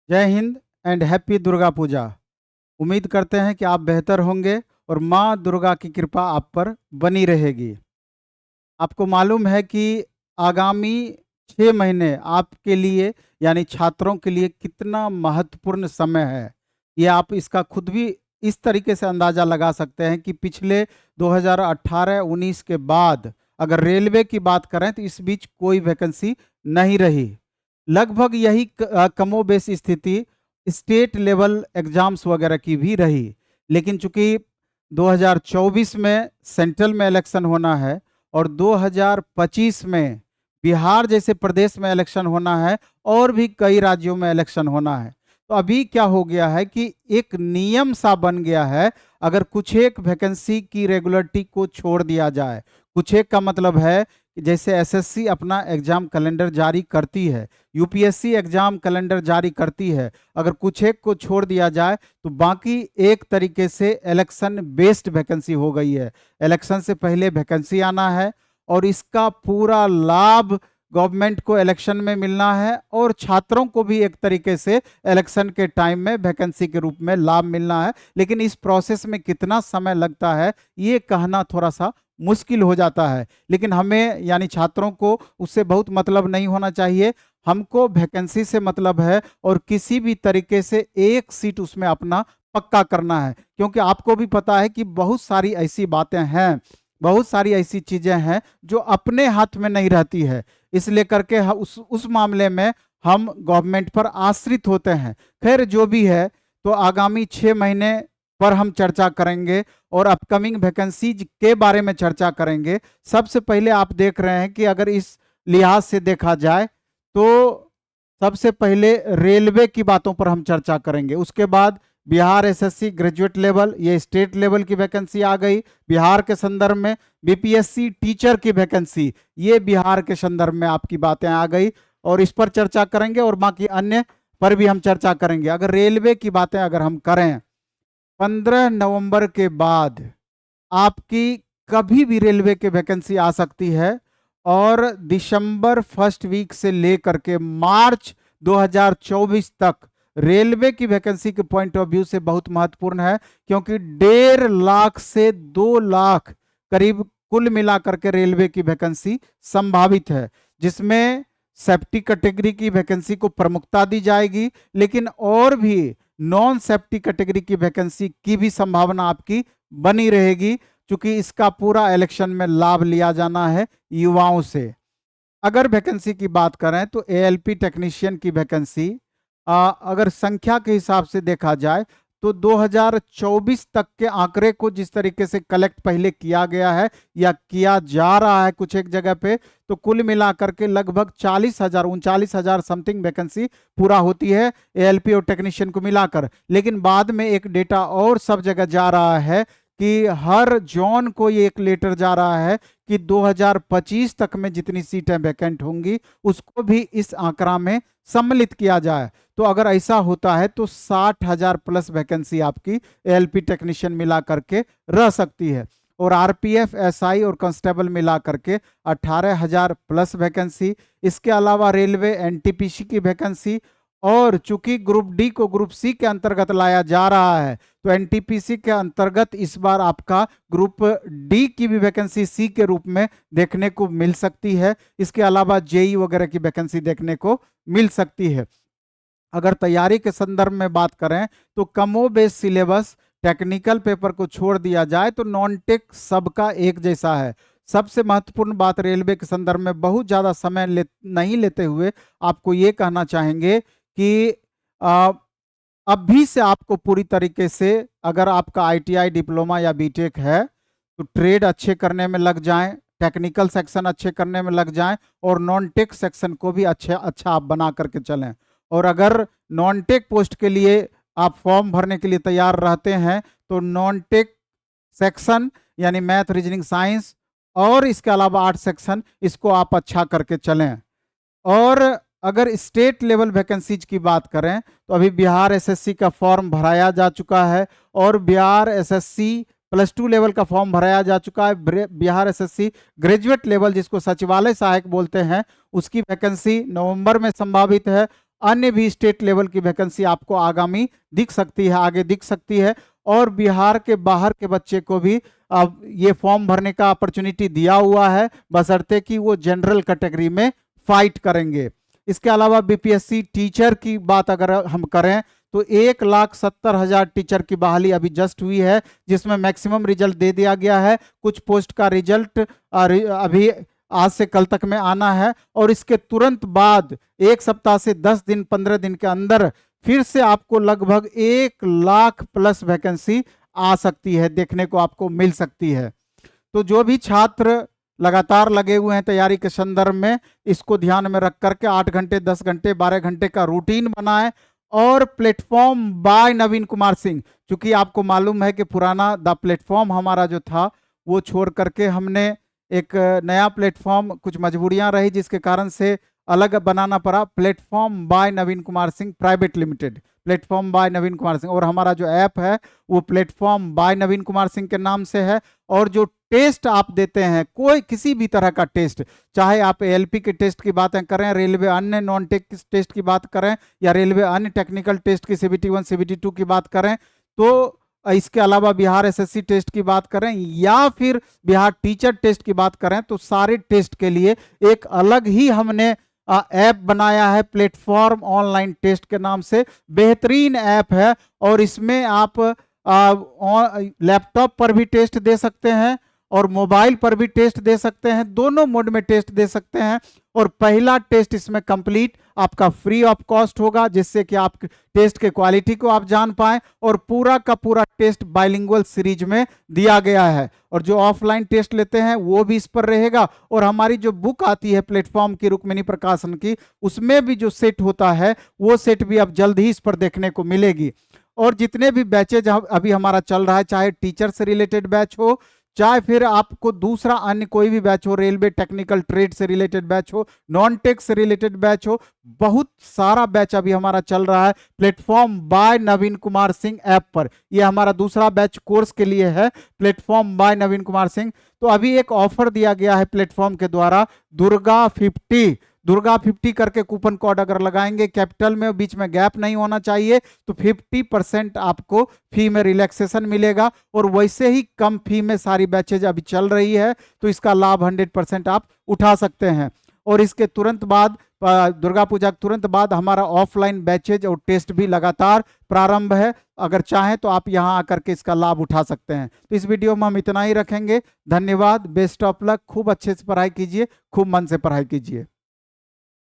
जय Hind and happy Durga Puja. उम्मीद करते हैं कि आप बेहतर होंगे और माँ दुर्गा की कृपा आप पर बनी रहेगी। आपको मालूम है कि आगामी 6 महीने आपके लिए यानी छात्रों के लिए कितना महत्वपूर्ण समय है। ये आप इसका खुद भी इस तरीके से अंदाज़ा लगा सकते हैं कि पिछले 2018-19 के बाद अगर रेलवे की बात करें तो इस बीच कोई वैकेंसी नहीं रही। लगभग यही कमोबेश स्थिति स्टेट लेवल एग्जाम्स वगैरह की भी रही। लेकिन चूंकि 2024 में सेंट्रल में इलेक्शन होना है और 2025 में बिहार जैसे प्रदेश में इलेक्शन होना है और भी कई राज्यों में इलेक्शन होना है, तो अभी क्या हो गया है कि एक नियम सा बन गया है। अगर कुछ एक वैकेंसी की रेगुलरिटी को छोड़ दिया जाए, कुछ एक का मतलब है कि जैसे एसएससी अपना एग्जाम कैलेंडर जारी करती है, यूपीएससी एग्जाम कैलेंडर जारी करती है, अगर कुछ एक को छोड़ दिया जाए तो बाकी एक तरीके से इलेक्शन बेस्ड वैकेंसी हो गई है। इलेक्शन से पहले वैकेंसी आना है और इसका पूरा लाभ गवर्नमेंट को इलेक्शन में मिलना है और छात्रों को भी एक तरीके से इलेक्शन के टाइम में वैकेंसी के रूप में लाभ मिलना है। लेकिन इस प्रोसेस में कितना समय लगता है ये कहना थोड़ा सा मुश्किल हो जाता है। लेकिन हमें यानी छात्रों को उससे बहुत मतलब नहीं होना चाहिए। हमको वैकेंसी से मतलब है और किसी भी तरीके से एक सीट उसमें अपना पक्का करना है, क्योंकि आपको भी पता है कि बहुत सारी ऐसी बातें हैं, बहुत सारी ऐसी चीजें हैं जो अपने हाथ में नहीं रहती है। इसलिए करके उस मामले में हम गवर्नमेंट पर आश्रित होते हैं। खैर जो भी है, तो आगामी 6 महीने पर हम चर्चा करेंगे और अपकमिंग वैकेंसीज के बारे में चर्चा करेंगे। सबसे पहले आप देख रहे हैं कि अगर इस लिहाज से देखा जाए तो सबसे पहले रेलवे की बातों पर हम चर्चा करेंगे। उसके बाद बिहार एसएससी ग्रेजुएट लेवल, ये स्टेट लेवल की वैकेंसी आ गई बिहार के संदर्भ में। बीपीएससी टीचर की वैकेंसी, ये बिहार के संदर्भ में आपकी बातें आ गई और इस पर चर्चा करेंगे और बाकी अन्य पर भी हम चर्चा करेंगे। अगर रेलवे की बातें अगर हम करें, 15 नवंबर के बाद आपकी कभी भी रेलवे के वैकेंसी आ सकती है और दिसंबर फर्स्ट वीक से लेकर के मार्च 2024 तक रेलवे की वैकेंसी के पॉइंट ऑफ व्यू से बहुत महत्वपूर्ण है, क्योंकि 1.5 लाख से 2 लाख करीब कुल मिलाकर के रेलवे की वैकेंसी संभावित है, जिसमें सेफ्टी कैटेगरी की वैकेंसी को प्रमुखता दी जाएगी, लेकिन और भी नॉन सेफ्टी कैटेगरी की वैकेंसी की भी संभावना आपकी बनी रहेगी, क्योंकि इसका पूरा इलेक्शन में लाभ लिया जाना है युवाओं से। अगर वैकेंसी की बात करें तो एएलपी टेक्नीशियन की वैकेंसी अगर संख्या के हिसाब से देखा जाए तो 2024 तक के आंकड़े को जिस तरीके से कलेक्ट पहले किया गया है या किया जा रहा है कुछ एक जगह पे, तो कुल मिलाकर के लगभग 39,000 समथिंग वैकेंसी पूरा होती है एएलपी और टेक्नीशियन को मिलाकर। लेकिन बाद में एक डेटा और सब जगह जा रहा है कि हर जोन को ये एक लेटर जा रहा है कि 2025 तक में जितनी सीटें वैकेंट होंगी उसको भी इस आंकड़ा में सम्मिलित किया जाए। तो अगर ऐसा होता है तो 60,000 प्लस वैकेंसी आपकी एएलपी टेक्नीशियन मिला करके रह सकती है और आरपीएफ एसआई और कांस्टेबल मिला करके 18,000 प्लस वैकेंसी। इसके अलावा रेलवे एनटीपीसी की वैकेंसी, और चूंकि ग्रुप डी को ग्रुप सी के अंतर्गत लाया जा रहा है तो एनटीपीसी के अंतर्गत इस बार आपका ग्रुप डी की भी वैकेंसी सी के रूप में देखने को मिल सकती है। इसके अलावा जेई वगैरह की वैकेंसी देखने को मिल सकती है। अगर तैयारी के संदर्भ में बात करें तो कमोबेश सिलेबस टेक्निकल पेपर को छोड़ दिया जाए तो नॉन टेक सबका एक जैसा है। सबसे महत्वपूर्ण बात रेलवे के संदर्भ में बहुत ज़्यादा समय नहीं लेते हुए आपको ये कहना चाहेंगे कि अभी से आपको पूरी तरीके से, अगर आपका आईटीआई डिप्लोमा या बीटेक है तो ट्रेड अच्छे करने में लग जाएं, टेक्निकल सेक्शन अच्छे करने में लग जाएं और नॉन टेक सेक्शन को भी अच्छा आप बना करके चलें। और अगर नॉन टेक पोस्ट के लिए आप फॉर्म भरने के लिए तैयार रहते हैं तो नॉन टेक सेक्शन यानी मैथ रीजनिंग साइंस और इसके अलावा आर्ट सेक्शन, इसको आप अच्छा करके चलें। और अगर स्टेट लेवल वैकेंसीज की बात करें तो अभी बिहार एसएससी का फॉर्म भराया जा चुका है और बिहार एसएससी +2 लेवल का फॉर्म भराया जा चुका है। बिहार एसएससी ग्रेजुएट लेवल जिसको सचिवालय सहायक बोलते हैं उसकी वैकेंसी नवंबर में संभावित है अन्य भी स्टेट लेवल की वैकेंसी आपको आगामी दिख सकती है, आगे दिख सकती है। और बिहार के बाहर के बच्चे को भी अब ये फॉर्म भरने का अपॉर्चुनिटी दिया हुआ है, बशर्ते कि वो जनरल कैटेगरी में फाइट करेंगे। इसके अलावा बीपीएससी टीचर की बात अगर हम करें तो 1,70,000 टीचर की बहाली अभी जस्ट हुई है, जिसमें मैक्सिमम रिजल्ट दे दिया गया है। कुछ पोस्ट का रिजल्ट अभी आज से कल तक में आना है, और इसके तुरंत बाद 1 सप्ताह से 10 दिन 15 दिन के अंदर फिर से आपको लगभग 1 लाख प्लस वैकेंसी आ सकती है, देखने को आपको मिल सकती है। तो जो भी छात्र लगातार लगे हुए हैं तैयारी के संदर्भ में, इसको ध्यान में रख करके 8 घंटे 10 घंटे 12 घंटे का रूटीन बनाएं। और प्लेटफॉर्म बाय नवीन कुमार सिंह, क्योंकि आपको मालूम है कि पुराना द प्लेटफॉर्म हमारा जो था वो छोड़ करके हमने एक नया प्लेटफॉर्म, कुछ मजबूरियां रही जिसके कारण से अलग बनाना पड़ा, platform by Naveen Kumar Singh private limited, platform by Naveen Kumar Singh. और हमारा जो ऐप है वो प्लेटफॉर्म बाय नवीन कुमार सिंह के नाम से है। और जो टेस्ट आप देते हैं, कोई किसी भी तरह का टेस्ट, चाहे आप एलपी के टेस्ट की बातें करें, रेलवे अन्य नॉन टेक टेस्ट की बात करें, या रेलवे अन्य टेक्निकल टेस्ट की CBT 1 CBT 2 की बात करें, तो इसके अलावा बिहार SSC टेस्ट की बात करें या फिर बिहार टीचर टेस्ट की बात करें, तो सारे टेस्ट के लिए एक अलग ही हमने ऐप बनाया है, प्लेटफॉर्म ऑनलाइन टेस्ट के नाम से। बेहतरीन ऐप है, और इसमें आप लैपटॉप पर भी टेस्ट दे सकते हैं और मोबाइल पर भी टेस्ट दे सकते हैं, दोनों मोड में टेस्ट दे सकते हैं। और पहला टेस्ट इसमें कंप्लीट आपका फ्री ऑफ कॉस्ट होगा, जिससे कि आप टेस्ट के क्वालिटी को आप जान पाएं। और पूरा का पूरा टेस्ट बाइलिंगुअल सीरीज में दिया गया है, और जो ऑफलाइन टेस्ट लेते हैं वो भी इस पर रहेगा। और हमारी जो बुक आती है प्लेटफॉर्म की, रुक्मिणी प्रकाशन की, उसमें भी जो सेट होता है वो सेट भी अब जल्द ही इस पर देखने को मिलेगी। और जितने भी बैचेज अभी हमारा चल रहा है, चाहे टीचर से रिलेटेड बैच हो, चाहे फिर आपको दूसरा अन्य कोई भी बैच हो, रेलवे टेक्निकल ट्रेड से रिलेटेड बैच हो, नॉन टेक से रिलेटेड बैच हो, बहुत सारा बैच अभी हमारा चल रहा है platform by Naveen Kumar Singh app पर। यह हमारा दूसरा बैच कोर्स के लिए है, प्लेटफॉर्म बाय नवीन कुमार सिंह। तो अभी एक ऑफर दिया गया है प्लेटफॉर्म के द्वारा, दुर्गा 50 करके कूपन कोड अगर लगाएंगे, कैपिटल में बीच में गैप नहीं होना चाहिए, तो 50% आपको फी में रिलैक्सेशन मिलेगा। और वैसे ही कम फी में सारी बैचेज अभी चल रही है, तो इसका लाभ 100% आप उठा सकते हैं। और इसके तुरंत बाद, दुर्गा पूजा के तुरंत बाद, हमारा ऑफलाइन बैचेज और टेस्ट भी लगातार प्रारंभ है। अगर चाहें तो आप यहां आकर के इसका लाभ उठा सकते हैं। तो इस वीडियो में हम इतना ही रखेंगे। धन्यवाद, बेस्ट ऑफ लक, खूब अच्छे से पढ़ाई कीजिए, खूब मन से पढ़ाई कीजिए।